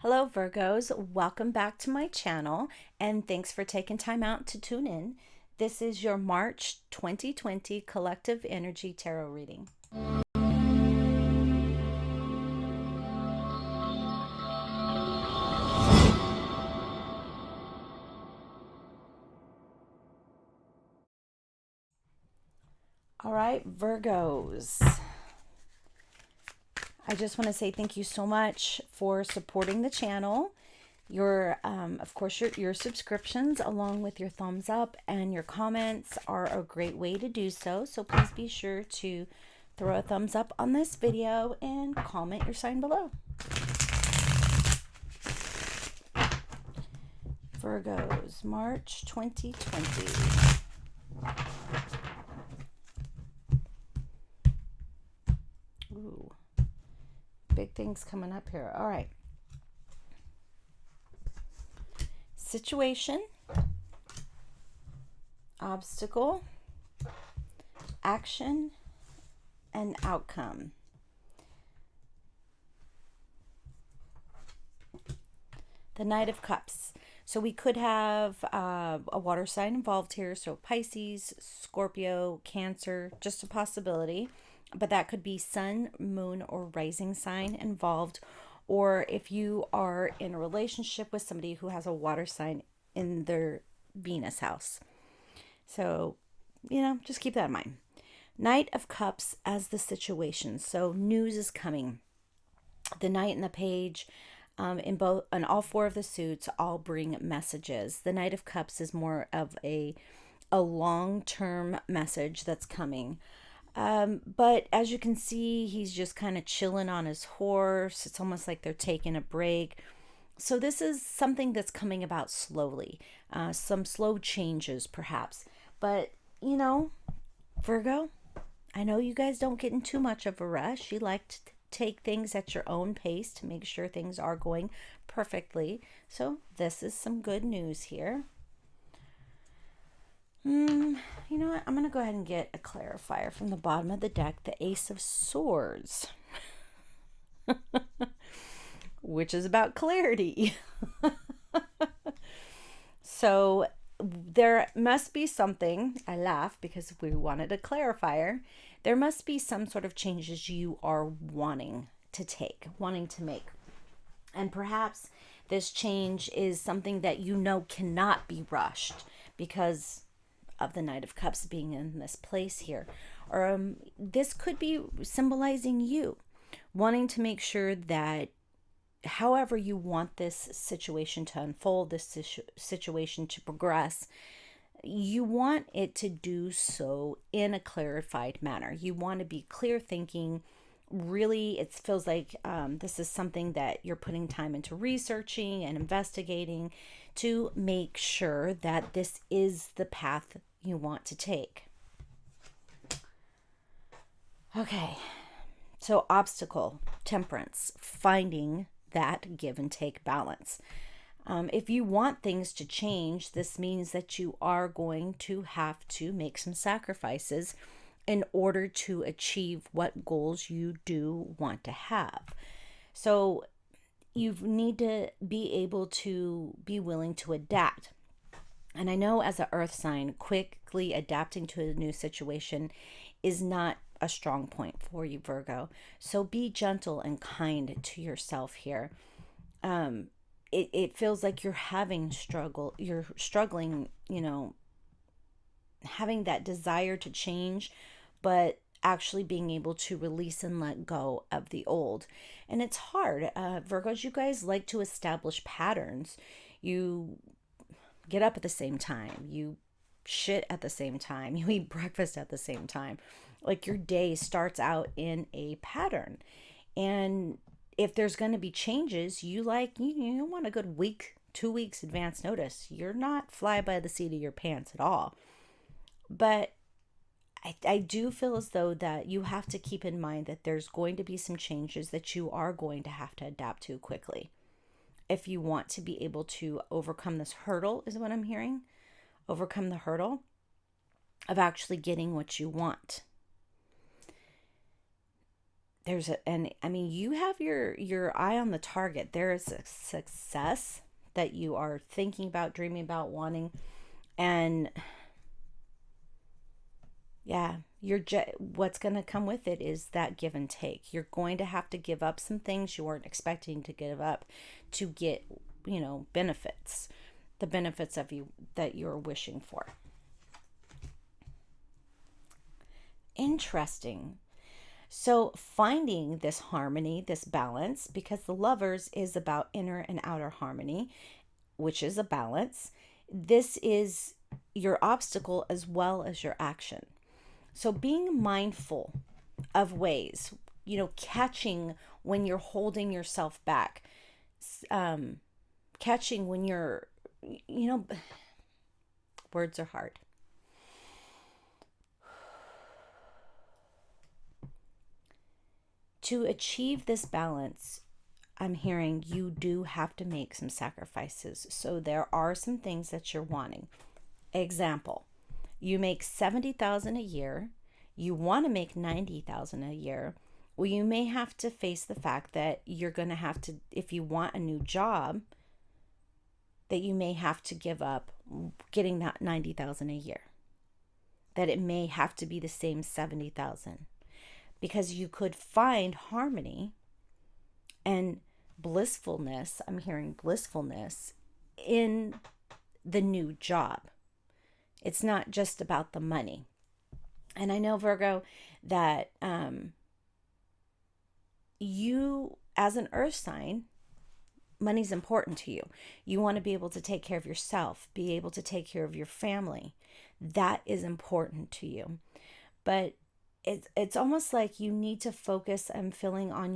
Hello Virgos, welcome back to my channel and thanks for taking time out to tune in. This is your March 2020 Collective Energy Tarot reading. All right, Virgos. I just want to say thank you so much for supporting the channel. Of course, your subscriptions along with your thumbs up and your comments are a great way to do so. So please be sure to throw a thumbs up on this video and comment your sign below. Virgos, March 2020. Ooh, big things coming up here. All right. Situation, obstacle, action, and outcome. The Knight of Cups. So we could have a water sign involved here. So Pisces, Scorpio, Cancer, just a possibility. But that could be sun, moon, or rising sign involved. Or if you are in a relationship with somebody who has a water sign in their Venus house. So, just keep that in mind. Knight of Cups as the situation. So news is coming. The Knight and the Page, in all four of the suits, all bring messages. The Knight of Cups is more of a long-term message that's coming. But as you can see, he's just kind of chilling on his horse. It's almost like they're taking a break. So this is something that's coming about slowly. Some slow changes, perhaps. But, Virgo, I know you guys don't get in too much of a rush. You like to take things at your own pace to make sure things are going perfectly. So this is some good news here. You know what? I'm going to go ahead and get a clarifier from the bottom of the deck, the Ace of Swords, which is about clarity. So there must be something, I laugh because we wanted a clarifier. There must be some sort of changes you are wanting to make. And perhaps this change is something that cannot be rushed because of the Knight of Cups being in this place here. Or this could be symbolizing you wanting to make sure that however you want this situation to unfold, this situation to progress, you want it to do so in a clarified manner. You want to be clear thinking. Really, it feels like this is something that you're putting time into researching and investigating to make sure that this is the path you want to take. Okay, so obstacle, temperance, finding that give and take balance. If you want things to change, this means that you are going to have to make some sacrifices in order to achieve what goals you do want to have. So you need to be able to be willing to adapt. And I know as an earth sign, quickly adapting to a new situation is not a strong point for you, Virgo. So be gentle and kind to yourself here. It feels like you're struggling, having that desire to change, but actually being able to release and let go of the old. And it's hard. Virgos, you guys like to establish patterns. You get up at the same time. You shit at the same time. You eat breakfast at the same time. Like your day starts out in a pattern. And if there's going to be changes, you want a good week, 2 weeks advance notice. You're not fly by the seat of your pants at all. But I do feel as though that you have to keep in mind that there's going to be some changes that you are going to have to adapt to quickly. If you want to be able to overcome this hurdle, is what I'm hearing. Overcome the hurdle of actually getting what you want. and I mean, you have your eye on the target. There is a success that you are thinking about, dreaming about, wanting, and yeah, what's going to come with it is that give and take. You're going to have to give up some things you weren't expecting to give up to get, benefits, the benefits of you that you're wishing for. Interesting. So finding this harmony, this balance, because the Lovers is about inner and outer harmony, which is a balance. This is your obstacle as well as your action. So being mindful of ways, catching when you're holding yourself back, catching when you're, words are hard. To achieve this balance, I'm hearing you do have to make some sacrifices. So there are some things that you're wanting. Example, you make $70,000 a year, you want to make $90,000 a year. Well, you may have to face the fact that you're going to have to, if you want a new job, that you may have to give up getting that $90,000 a year. That it may have to be the same $70,000. Because you could find harmony and blissfulness, I'm hearing blissfulness, in the new job. It's not just about the money. And I know, Virgo, that you, as an earth sign, money's important to you. You want to be able to take care of yourself, be able to take care of your family. That is important to you. But it's almost like you need to focus, I'm feeling, on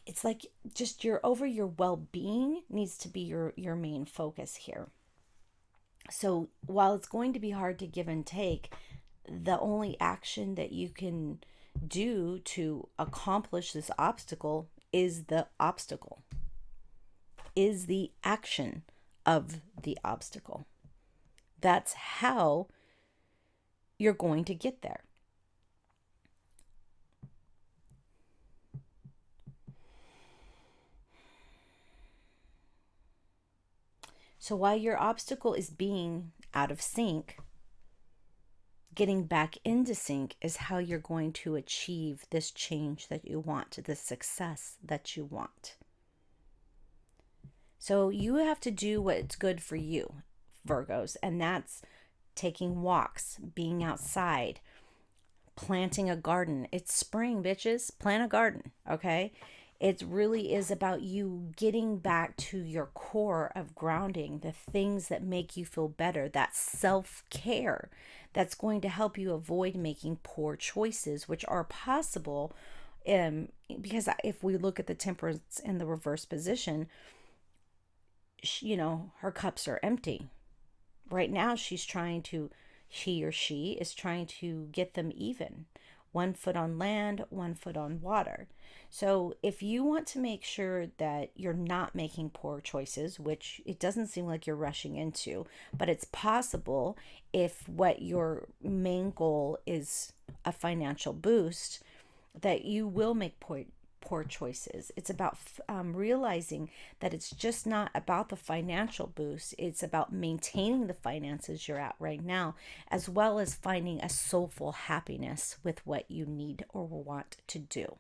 it's like just your well-being needs to be your main focus here. So while it's going to be hard to give and take, the only action that you can do to accomplish this obstacle is the action of the obstacle. That's how you're going to get there. So while your obstacle is being out of sync, getting back into sync is how you're going to achieve this change that you want, this success that you want. So you have to do what's good for you, Virgos, and that's taking walks, being outside, planting a garden. It's spring, bitches. Plant a garden, okay? It really is about you getting back to your core of grounding, the things that make you feel better, that self-care that's going to help you avoid making poor choices, which are possible. Because if we look at the Temperance in the reverse position, her cups are empty. Right now, he or she is trying to get them even. 1 foot on land, 1 foot on water. So if you want to make sure that you're not making poor choices, which it doesn't seem like you're rushing into, but it's possible if what your main goal is a financial boost, that you will make poor choices. It's about realizing that it's just not about the financial boost. It's about maintaining the finances you're at right now, as well as finding a soulful happiness with what you need or want to do.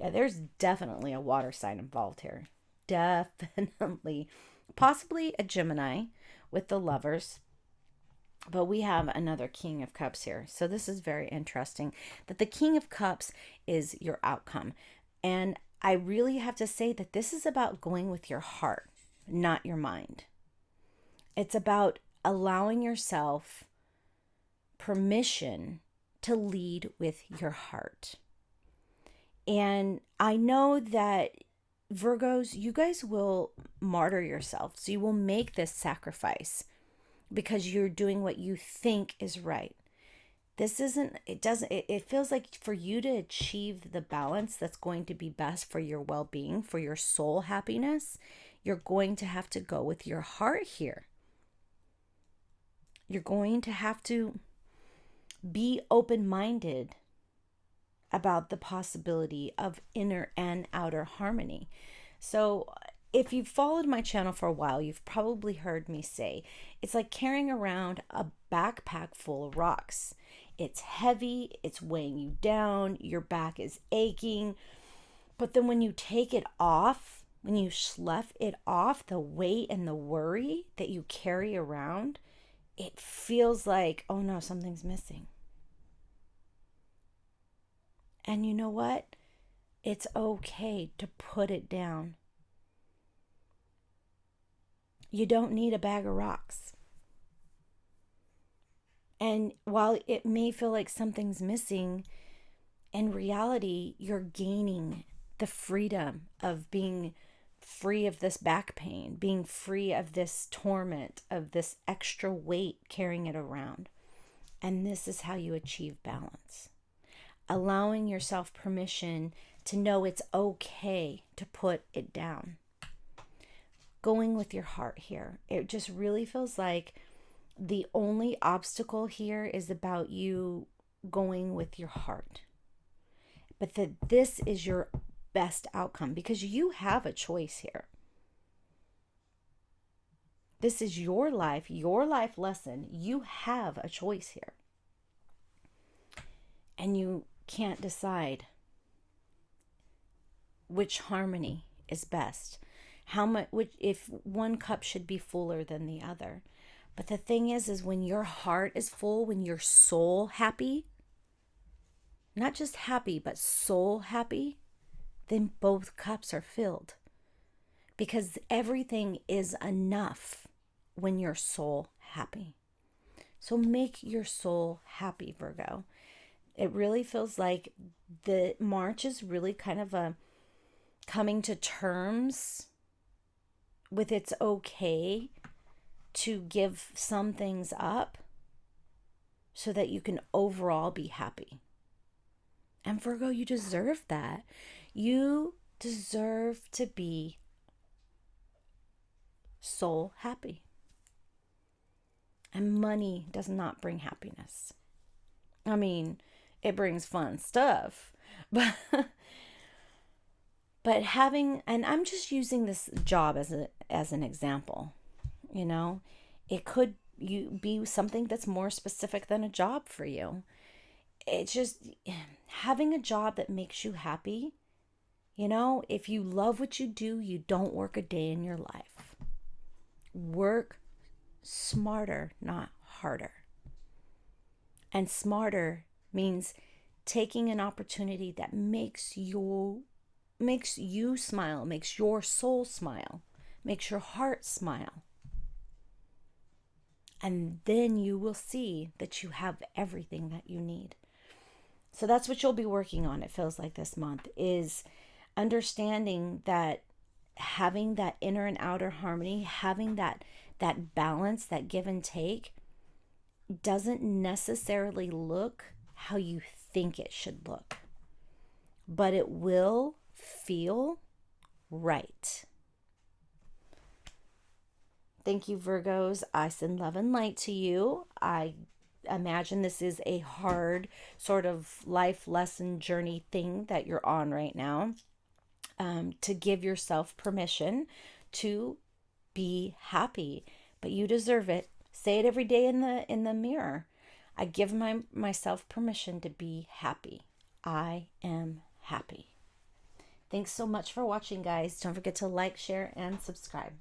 Yeah, there's definitely a water sign involved here. Definitely. Possibly a Gemini with the Lovers. But we have another King of Cups here. So this is very interesting that the King of Cups is your outcome. And I really have to say that this is about going with your heart, not your mind. It's about allowing yourself permission to lead with your heart. And I know that Virgos, you guys will martyr yourself. So you will make this sacrifice because you're doing what you think is right. It feels like for you to achieve the balance that's going to be best for your well-being, for your soul happiness, you're going to have to go with your heart here. You're going to have to Be open-minded about the possibility of inner and outer harmony. So if you've followed my channel for a while, you've probably heard me say it's like carrying around a backpack full of rocks. It's heavy, it's weighing you down, your back is aching. But then when you take it off, when you slough it off, the weight and the worry that you carry around, it feels like, oh no, something's missing. And you know what? It's okay to put it down. You don't need a bag of rocks. And while it may feel like something's missing, in reality, you're gaining the freedom of being free of this back pain, being free of this torment, of this extra weight carrying it around. And this is how you achieve balance. Allowing yourself permission to know it's okay to put it down. Going with your heart here. It just really feels like the only obstacle here is about you going with your heart. But that this is your best outcome because you have a choice here. This is your life lesson. You have a choice here. And you can't decide which harmony is best. If one cup should be fuller than the other. But the thing is when your heart is full, when your soul happy, not just happy, but soul happy, then both cups are filled. Because everything is enough when your soul happy. So make your soul happy, Virgo. It really feels like the March is really kind of a coming to terms with it's okay to give some things up so that you can overall be happy. And Virgo, you deserve that. You deserve to be soul happy. And money does not bring happiness. I mean, it brings fun stuff, but having, and I'm just using this job as an example, you know, it could be something that's more specific than a job for you. It's just having a job that makes you happy. You know, if you love what you do, you don't work a day in your life. Work smarter, not harder. And smarter means taking an opportunity that makes you smile, makes your soul smile, makes your heart smile. And then you will see that you have everything that you need. So that's what you'll be working on, it feels like this month, is understanding that having that inner and outer harmony, having that balance, that give and take, doesn't necessarily look how you think it should look, but it will feel right. Thank you, Virgos. I send love and light to you. I imagine this is a hard sort of life lesson journey thing that you're on right now, to give yourself permission to be happy, but you deserve it. Say it every day in the mirror. I give myself permission to be happy. I am happy. Thanks so much for watching, guys. Don't forget to like, share, and subscribe.